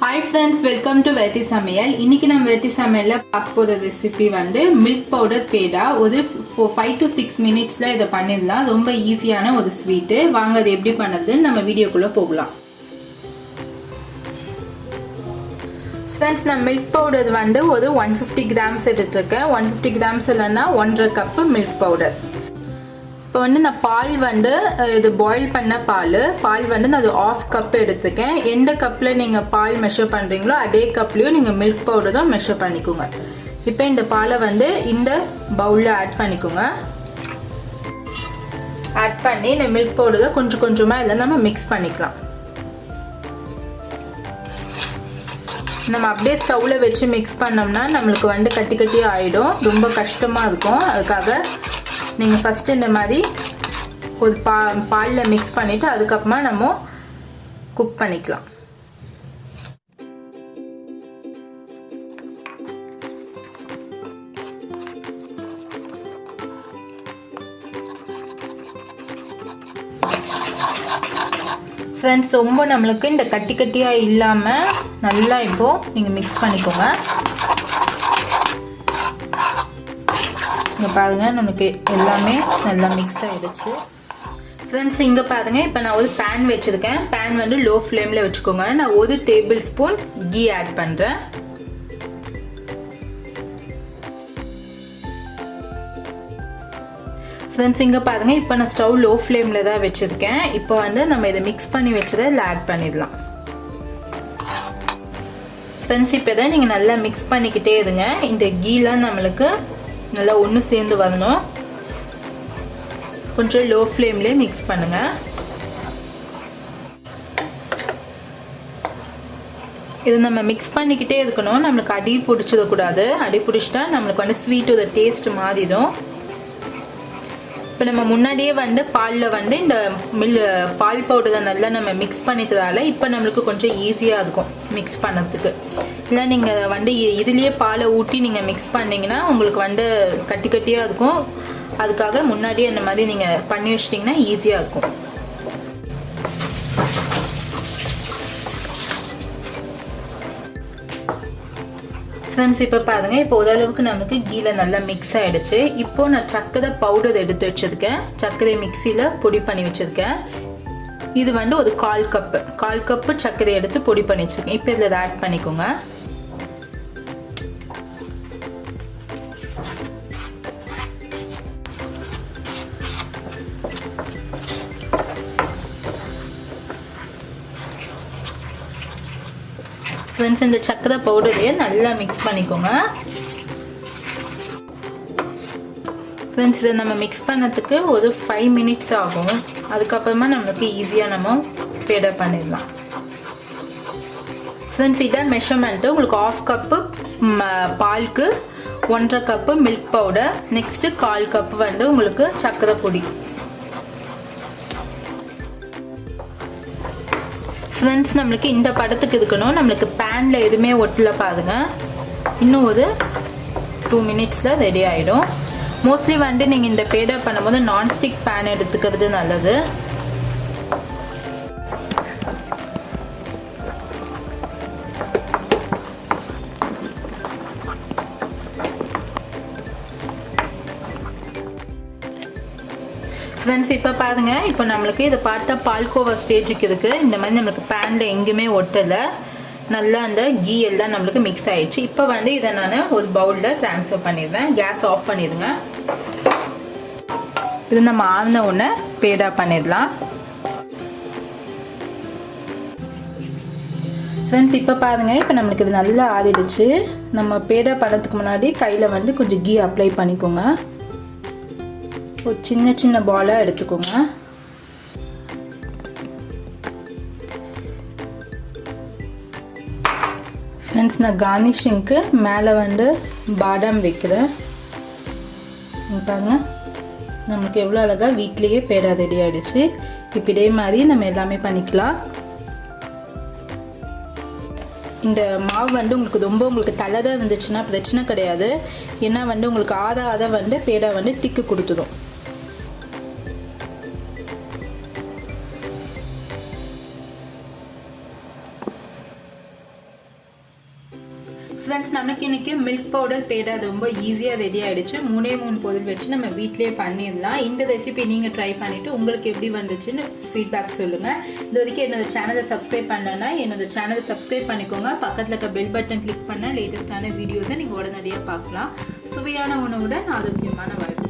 Hi friends, welcome to Verti Samayal. இன்னைக்கு நம்ம Verti Samayalல பார்க்க போற ரெசிபி வந்து milk powder peda. ஒரு 5 to 6 minutesல இத பண்ணிடலாம். ரொம்ப ஈஸியான ஒரு ஸ்வீட். வாங்க அது எப்படி பண்றதுன்னு நம்ம வீடியோக்குள்ள போகலாம். Friends, நான் milk powder வந்து ஒரு 150 grams எடுத்துருக்கேன். 150 grams இல்லனா 1.5 cup milk powder. இப்போ வந்து நான் பால் வந்து இது பாயில் பண்ண பால் வந்து நான் அது 1/2 கப் எடுத்துக்கேன். எந்த கப்பில் நீங்கள் பால் மெஷர் பண்ணுறீங்களோ அதே கப்லேயும் நீங்கள் மில்க் பவுடர் தான் மெஷர் பண்ணிக்கோங்க. இப்போ இந்த பாலை வந்து இந்த பவுலில் ஆட் பண்ணிக்கோங்க. ஆட் பண்ணி இந்த மில்க் பவுடரை கொஞ்சம் கொஞ்சமாக இதில் நம்ம மிக்ஸ் பண்ணிக்கலாம். நம்ம அப்படியே ஸ்டவ்வில் வச்சு மிக்ஸ் பண்ணோம்னா நம்மளுக்கு வந்து கட்டி கட்டியாக ஆகிடும், ரொம்ப கஷ்டமாக இருக்கும். அதுக்காக நீங்கள் ஃபஸ்ட்டு இந்த மாதிரி ஒரு பாலில் மிக்ஸ் பண்ணிவிட்டு அதுக்கப்புறமா நம்ம குக் பண்ணிக்கலாம். ஃப்ரெண்ட்ஸ், ரொம்ப நம்மளுக்கு இந்த கட்டி கட்டியாக இல்லாமல் நல்லா இப்போது நீங்கள் மிக்ஸ் பண்ணிக்கோங்க. இங்கே பாருங்கள், நமக்கு எல்லாமே நல்லா மிக்ஸ் ஆகிடுச்சு. ஃப்ரெண்ட்ஸ், இங்கே பாருங்கள், இப்போ நான் ஒரு பேன் வச்சுருக்கேன். பேன் வந்து லோ ஃப்ளேமில் வச்சுக்கோங்க. நான் 1 டேபிள் ஸ்பூன் கீ ஆட் பண்ணுறேன். ஃப்ரெண்ட்ஸ், இங்கே பாருங்கள், இப்போ நான் ஸ்டவ் லோ ஃப்ளேமில் தான் வச்சுருக்கேன். இப்போ வந்து நம்ம இதை மிக்ஸ் பண்ணி வச்சதை இதில் ஆட் பண்ணிடலாம். ஃப்ரெண்ட்ஸ், இப்போ தான் நீங்கள் நல்லா மிக்ஸ் பண்ணிக்கிட்டே இருங்க. இந்த கீலாம் நம்மளுக்கு நல்லா ஒன்று சேர்ந்து வரணும். கொஞ்சம் லோ ஃப்ளேம்லேயே மிக்ஸ் பண்ணுங்க. இது நம்ம மிக்ஸ் பண்ணிக்கிட்டே இருக்கணும். நம்மளுக்கு அடி பிடிச்சிடக்கூடாது. அடி பிடிச்சிட்டா நம்மளுக்கு வந்து ஸ்வீட்டோட டேஸ்ட் மாறிடும். இப்போ நம்ம முன்னாடியே வந்து பாலில் வந்து இந்த பால் பவுடரை நல்லா நம்ம மிக்ஸ் பண்ணிக்கிறதால இப்போ நம்மளுக்கு கொஞ்சம் ஈஸியாக இருக்கும் மிக்ஸ் பண்ணுறதுக்கு. இல்லை நீங்கள் வந்து இதுலேயே பாலை ஊற்றி நீங்கள் மிக்ஸ் பண்ணிங்கன்னா உங்களுக்கு வந்து கட்டி கட்டியாக இருக்கும். அதுக்காக முன்னாடியே இந்த மாதிரி நீங்கள் பண்ணி வச்சிட்டிங்கன்னா ஈஸியாக இருக்கும். ஃப்ரெண்ட்ஸ், இப்போ பாருங்கள், இப்போ ஓரளவுக்கு நமக்கு கீல நல்லா மிக்ஸ் ஆகிடுச்சு. இப்போது நான் சர்க்கரை பவுடர் எடுத்து வச்சுருக்கேன். சர்க்கரை மிக்சியில் பொடி பண்ணி வச்சுருக்கேன். இது வந்து ஒரு 1/4 கப்பு சர்க்கரை எடுத்து பொடி பண்ணி வச்சுருக்கேன். இப்போ இதில் ஆட் பண்ணிக்கோங்க. ஃப்ரெண்ட்ஸ், இந்த சர்க்கரை பவுடரையே நல்லா மிக்ஸ் பண்ணிக்கோங்க. ஃப்ரெண்ட்ஸ், இதை நம்ம மிக்ஸ் பண்ணதுக்கு ஒரு 5 minutes ஆகும். அதுக்கப்புறமா நம்மளுக்கு ஈஸியாக நம்ம பேடா பண்ணிடலாம். ஃப்ரெண்ட்ஸ், இதான் மெஷர்மெண்ட்டு. உங்களுக்கு 1/2 கப்பு பாலுக்கு 1.5 cup milk powder, next 1/4 cup வந்து உங்களுக்கு சர்க்கரை பொடி. ஃப்ரெண்ட்ஸ், நம்மளுக்கு இந்த படத்துக்கு இருக்கணும். நம்மளுக்கு பேனில் எதுவுமே ஒட்டல பாருங்க. இன்னும் ஒரு 2 minutesல ரெடி ஆகிடும். மோஸ்ட்லி வந்து நீங்கள் இந்த பேடா பண்ணும்போது நான்ஸ்டிக் பேன் எடுத்துக்கிறது நல்லது. ஃப்ரெண்ட்ஸ், இப்போ பாருங்கள், இப்போ நம்மளுக்கு இதை பார்த்தா பால்கோவா ஸ்டேஜுக்கு இருக்குது. இந்த மாதிரி நம்மளுக்கு பேனில் எங்கேயுமே ஒட்டலை. நல்லா அந்த கீ எல்லாம் நம்மளுக்கு மிக்ஸ் ஆகிடுச்சு. இப்போ வந்து இதை நான் ஒரு பவுலில் ட்ரான்ஸ்ஃபர் பண்ணிடுவேன். கேஸ் ஆஃப் பண்ணிடுங்க. இது நம்ம ஆறின உடனே பேடா பண்ணிடலாம். ஃப்ரெண்ட்ஸ், இப்போ பாருங்கள், இப்போ நம்மளுக்கு இது நல்லா ஆறிடுச்சு. நம்ம பேடா பண்ணுறதுக்கு முன்னாடி கையில் வந்து கொஞ்சம் கீ அப்ளை பண்ணிக்கோங்க. ஒரு சின்ன சின்ன பாலாக எடுத்துக்கோங்க. ஃப்ரெண்ட்ஸ், நான் கார்னிஷிங்க்கு மேலே வந்து பாதாம் வைக்கிறேன். பாருங்கள், நமக்கு எவ்வளோ அழகாக வீட்லேயே பேடா ரெடி ஆகிடுச்சு. இப்போ இதே மாதிரி நம்ம எல்லாமே பண்ணிக்கலாம். இந்த மாவு வந்து உங்களுக்கு தலை இருந்துச்சுன்னா பிரச்சனை கிடையாது. ஏன்னா வந்து உங்களுக்கு ஆத வந்து பேடா வந்து திக்கு கொடுத்துடும். ஃப்ரெண்ட்ஸ் நமக்கு இன்னைக்கு மில்க் பவுடர் பேடா அது ரொம்ப ஈஸியாக ரெடி ஆயிடுச்சு. 3 பொருள் வச்சு நம்ம வீட்டிலேயே பண்ணிடலாம். இந்த ரெசிபி நீங்கள் ட்ரை பண்ணிட்டு உங்களுக்கு எப்படி வந்துச்சுன்னு ஃபீட்பேக் சொல்லுங்கள். இது வரைக்கும் என்னோட சேனலை சப்ஸ்கிரைப் பண்ணலன்னா என்னோட சேனலை சப்ஸ்கிரைப் பண்ணிக்கோங்க. பக்கத்தில் இருக்க பெல் பட்டன் கிளிக் பண்ணால் லேட்டஸ்டான வீடியோஸை நீங்கள் உடனடியாக பார்க்கலாம். சுவையான உணவுடன் ஆரோக்கியமான வாழ்க்கை.